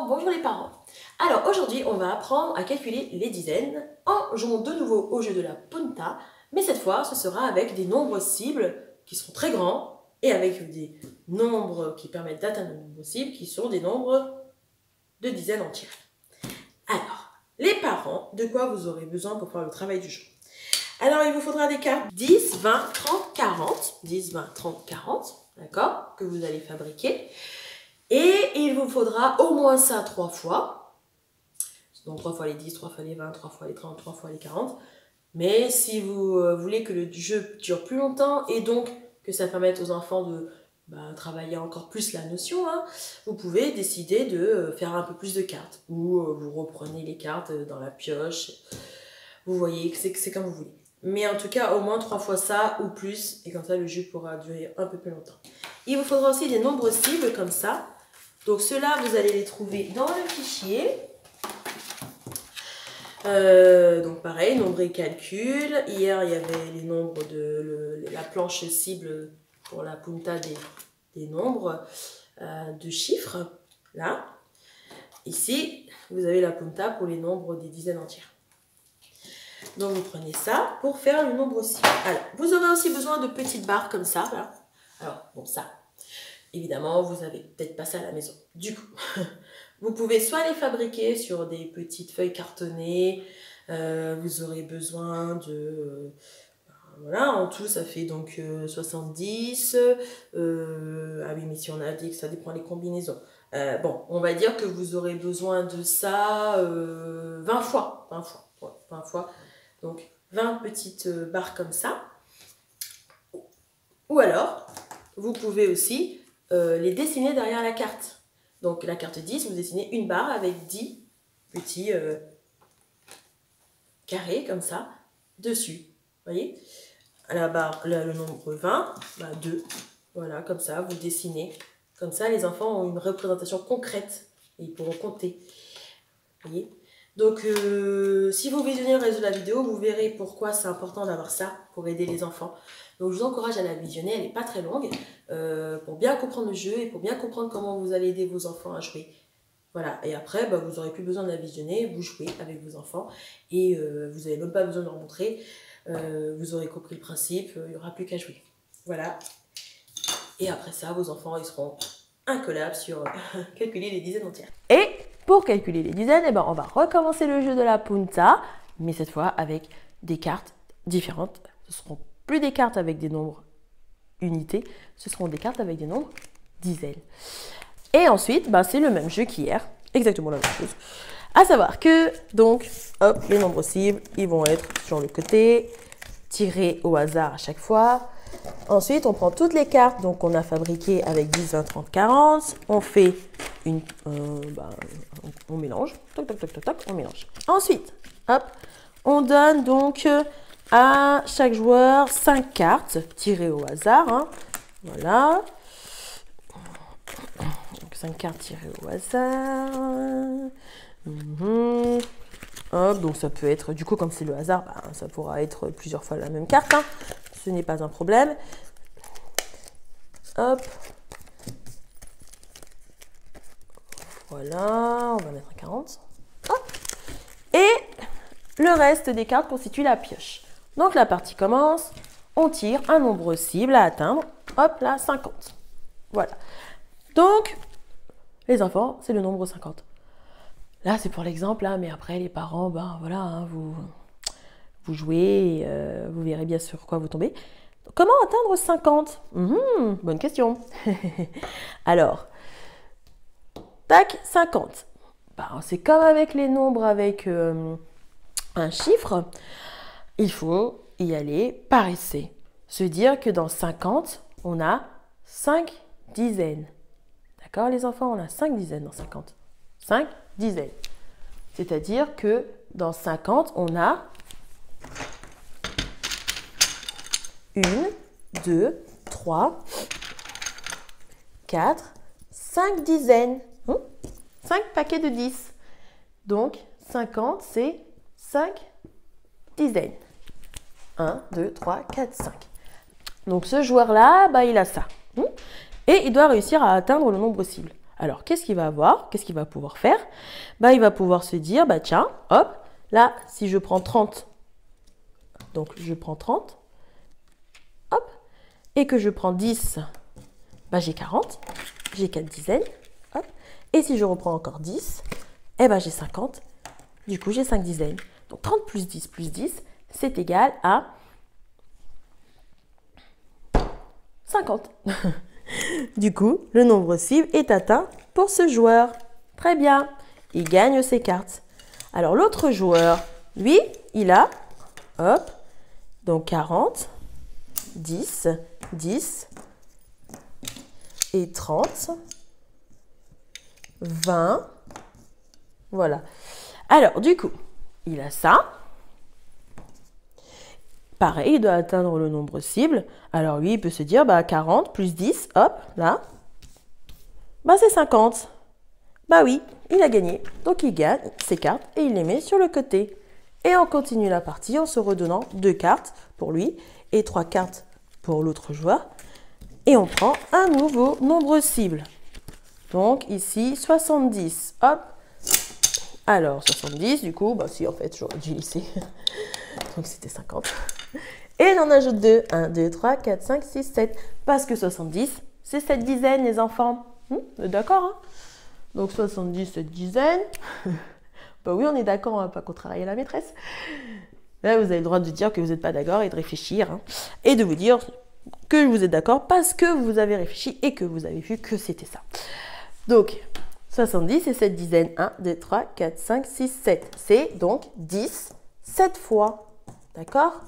bonjour les parents. Alors aujourd'hui on va apprendre à calculer les dizaines en jouant de nouveau au jeu de la punta, mais cette fois ce sera avec des nombres cibles qui seront très grands et avec des nombres qui permettent d'atteindre le nombre cible qui sont des nombres de dizaines entières. Alors, les parents, de quoi vous aurez besoin pour faire le travail du jour? Alors il vous faudra des cartes 10, 20, 30, 40, 10, 20, 30, 40, d'accord, que vous allez fabriquer. Et il vous faudra au moins ça 3 fois. Donc 3 fois les 10, 3 fois les 20, 3 fois les 30, 3 fois les 40. Mais si vous voulez que le jeu dure plus longtemps et donc que ça permette aux enfants de travailler encore plus la notion, hein, vous pouvez décider de faire un peu plus de cartes. Ou vous reprenez les cartes dans la pioche. Vous voyez que c'est comme vous voulez. Mais en tout cas, au moins 3 fois ça ou plus. Et comme ça, le jeu pourra durer un peu plus longtemps. Il vous faudra aussi des nombres cibles comme ça. Donc ceux-là, vous allez les trouver dans le fichier. Donc pareil, nombre et calcul. Hier, il y avait les nombres de la planche cible pour la punta des nombres de chiffres. Là. Ici, vous avez la punta pour les nombres des dizaines entières. Donc vous prenez ça pour faire le nombre cible. Alors, vous aurez aussi besoin de petites barres comme ça. Là. Alors, bon, ça. Évidemment, vous n'avez peut-être pas ça à la maison. Du coup, vous pouvez soit les fabriquer sur des petites feuilles cartonnées. Vous aurez besoin de... voilà, en tout, ça fait donc 70. Ah oui, mais si on a dit que ça dépend des combinaisons. Bon, on va dire que vous aurez besoin de ça 20 fois. 20 fois. Ouais, 20 fois. Donc, 20 petites barres comme ça. Ou alors, vous pouvez aussi... les dessiner derrière la carte. Donc la carte 10, vous dessinez une barre avec 10 petits carrés comme ça dessus. Vous voyez? À la barre, le nombre 20, 2. Voilà, comme ça, vous dessinez. Comme ça, les enfants ont une représentation concrète et ils pourront compter. Vous voyez? Donc, si vous visionnez le reste de la vidéo, vous verrez pourquoi c'est important d'avoir ça pour aider les enfants. Donc, je vous encourage à la visionner, elle n'est pas très longue, pour bien comprendre le jeu et pour bien comprendre comment vous allez aider vos enfants à jouer. Voilà, et après, vous n'aurez plus besoin de la visionner, vous jouez avec vos enfants et vous n'avez même pas besoin de leur montrer. Vous aurez compris le principe, il n'y aura plus qu'à jouer. Voilà. Et après ça, vos enfants, ils seront incollables sur calculer les dizaines entières. Et pour calculer les dizaines, on va recommencer le jeu de la punta, mais cette fois avec des cartes différentes. Ce seront plus des cartes avec des nombres unités, ce seront des cartes avec des nombres dizaines. Et ensuite, c'est le même jeu qu'hier, exactement la même chose. À savoir que, donc, hop, les nombres cibles, ils vont être sur le côté, tirés au hasard à chaque fois. Ensuite, on prend toutes les cartes qu'on a fabriquées avec 10, 20, 30, 40. On fait une... on mélange. Toc, toc, toc, toc, toc, on mélange. Ensuite, hop, on donne donc à chaque joueur 5 cartes tirées au hasard. Hein. Voilà. Donc 5 cartes tirées au hasard. Hop, donc ça peut être, du coup, comme c'est le hasard, ça pourra être plusieurs fois la même carte. Hein. Ce n'est pas un problème. Hop. Voilà, on va mettre un 40. Hop. Et le reste des cartes constitue la pioche. Donc la partie commence, on tire un nombre cible à atteindre. Hop là, 50. Voilà. Donc, les enfants, c'est le nombre 50. Là, c'est pour l'exemple, hein, mais après, les parents, voilà, hein, vous jouez, et, vous verrez bien sur quoi vous tombez. Comment atteindre 50? Bonne question. Alors, tac, 50. C'est comme avec les nombres avec un chiffre. Il faut y aller par essai. Se dire que dans 50, on a 5 dizaines. D'accord, les enfants? On a 5 dizaines dans 50. 5 dizaines. C'est-à-dire que dans 50, on a 1, 2, 3, 4, 5 dizaines. 5 paquets de 10. Donc, 50, c'est 5 dizaines. 1, 2, 3, 4, 5. Donc, ce joueur-là, il a ça. Et il doit réussir à atteindre le nombre cible. Alors, qu'est-ce qu'il va avoir? Qu'est-ce qu'il va pouvoir faire? Bah, il va pouvoir se dire, bah tiens, hop, là, si je prends 30, donc je prends 30, hop, et que je prends 10, bah j'ai 40, j'ai 4 dizaines, hop, et si je reprends encore 10, eh ben j'ai 50, du coup j'ai 5 dizaines. Donc 30 plus 10, c'est égal à 50. Du coup, le nombre cible est atteint pour ce joueur. Très bien, il gagne ses cartes. Alors l'autre joueur, lui, il a, hop, donc 40, 10, 10 et 30, 20, voilà. Alors du coup, il a ça. Pareil, il doit atteindre le nombre cible. Alors lui, il peut se dire, bah 40 plus 10, hop, là, bah c'est 50. Bah oui, il a gagné. Donc il gagne ses cartes et il les met sur le côté. Et on continue la partie en se redonnant 2 cartes pour lui et 3 cartes pour l'autre joueur. Et on prend un nouveau nombre cible. Donc ici, 70, hop. Alors 70, du coup, bah si en fait, j'aurais dû laisser. Donc c'était 50. Et j'en ajoute 2. 1, 2, 3, 4, 5, 6, 7. Parce que 70, c'est 7 dizaines, les enfants. D'accord, hein? Donc 70, 7 dizaines. Bah oui, on est d'accord, on va pas contrarier la maîtresse. Là, vous avez le droit de dire que vous n'êtes pas d'accord et de réfléchir. Hein, et de vous dire que vous êtes d'accord parce que vous avez réfléchi et que vous avez vu que c'était ça. Donc, 70 et 7 dizaines. 1, 2, 3, 4, 5, 6, 7. C'est donc 10, 7 fois. D'accord?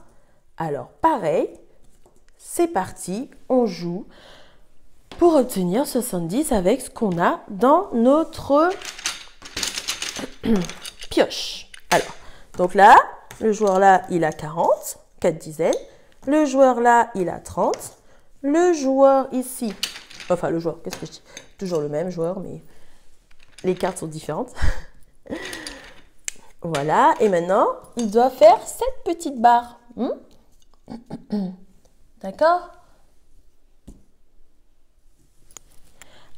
Alors, pareil, c'est parti, on joue pour obtenir 70 avec ce qu'on a dans notre pioche. Alors, donc là, le joueur là, il a 40, 4 dizaines. Le joueur là, il a 30. Le joueur ici, enfin le joueur, qu'est-ce que je dis? Toujours le même joueur, mais les cartes sont différentes. Voilà, et maintenant, il doit faire cette petite barre. D'accord?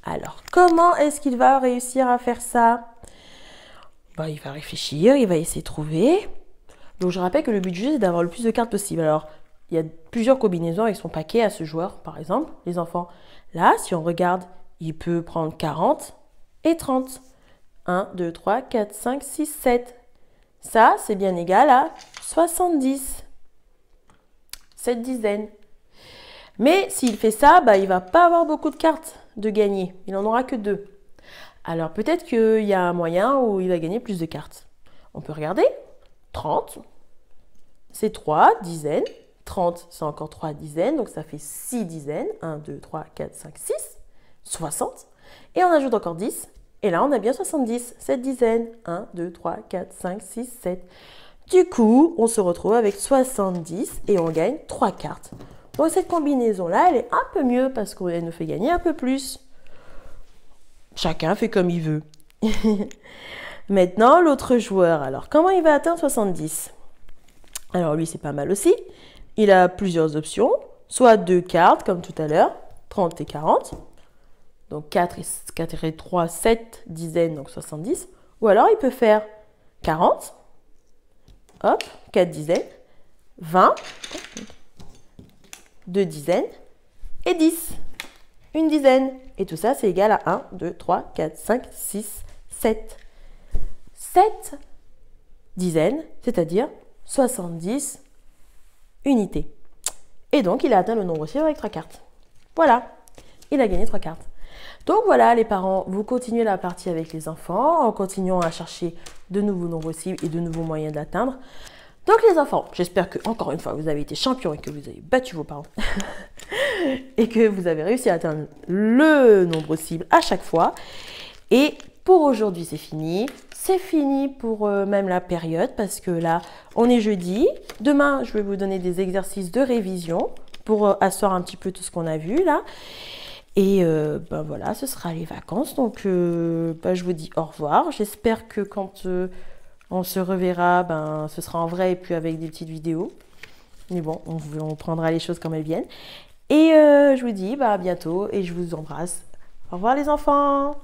Alors, comment est-ce qu'il va réussir à faire ça? Bah, il va réfléchir, il va essayer de trouver. Donc, je rappelle que le but du jeu, c'est d'avoir le plus de cartes possible. Alors, il y a plusieurs combinaisons avec son paquet à ce joueur, par exemple. Les enfants, là, si on regarde, il peut prendre 40 et 30. 1, 2, 3, 4, 5, 6, 7. Ça, c'est bien égal à 70. 7 dizaines. Mais s'il fait ça, bah, il ne va pas avoir beaucoup de cartes de gagner. Il n'en aura que 2. Alors peut-être qu'il y a un moyen où il va gagner plus de cartes. On peut regarder. 30, c'est 3 dizaines. 30, c'est encore 3 dizaines. Donc ça fait 6 dizaines. 1, 2, 3, 4, 5, 6. 60. Et on ajoute encore 10. Et là, on a bien 70. 7 dizaines. 1, 2, 3, 4, 5, 6, 7. Du coup, on se retrouve avec 70 et on gagne 3 cartes. Donc cette combinaison-là, elle est un peu mieux parce qu'elle nous fait gagner un peu plus. Chacun fait comme il veut. Maintenant, l'autre joueur. Alors, comment il va atteindre 70? Alors, lui, c'est pas mal aussi. Il a plusieurs options. Soit 2 cartes, comme tout à l'heure, 30 et 40. Donc, 4 et 3, 7 dizaines, donc 70. Ou alors, il peut faire 40. Hop, 4 dizaines. 20. 2 dizaines. Et 10. Une dizaine. Et tout ça, c'est égal à 1, 2, 3, 4, 5, 6, 7. 7 dizaines, c'est-à-dire 70 unités. Et donc, il a atteint le nombre cible avec 3 cartes. Voilà, il a gagné 3 cartes. Donc voilà, les parents, vous continuez la partie avec les enfants en continuant à chercher de nouveaux nombres cibles et de nouveaux moyens de l'atteindre. Donc les enfants, j'espère que, encore une fois, vous avez été champions et que vous avez battu vos parents. Et que vous avez réussi à atteindre le nombre cible à chaque fois. Et pour aujourd'hui, c'est fini. C'est fini pour même la période parce que là, on est jeudi. Demain, je vais vous donner des exercices de révision pour asseoir un petit peu tout ce qu'on a vu là. Et ben voilà, ce sera les vacances. Donc, ben, je vous dis au revoir. J'espère que quand on se reverra, ben, ce sera en vrai et puis avec des petites vidéos. Mais bon, on prendra les choses comme elles viennent. Et je vous dis bah, à bientôt et je vous embrasse. Au revoir les enfants!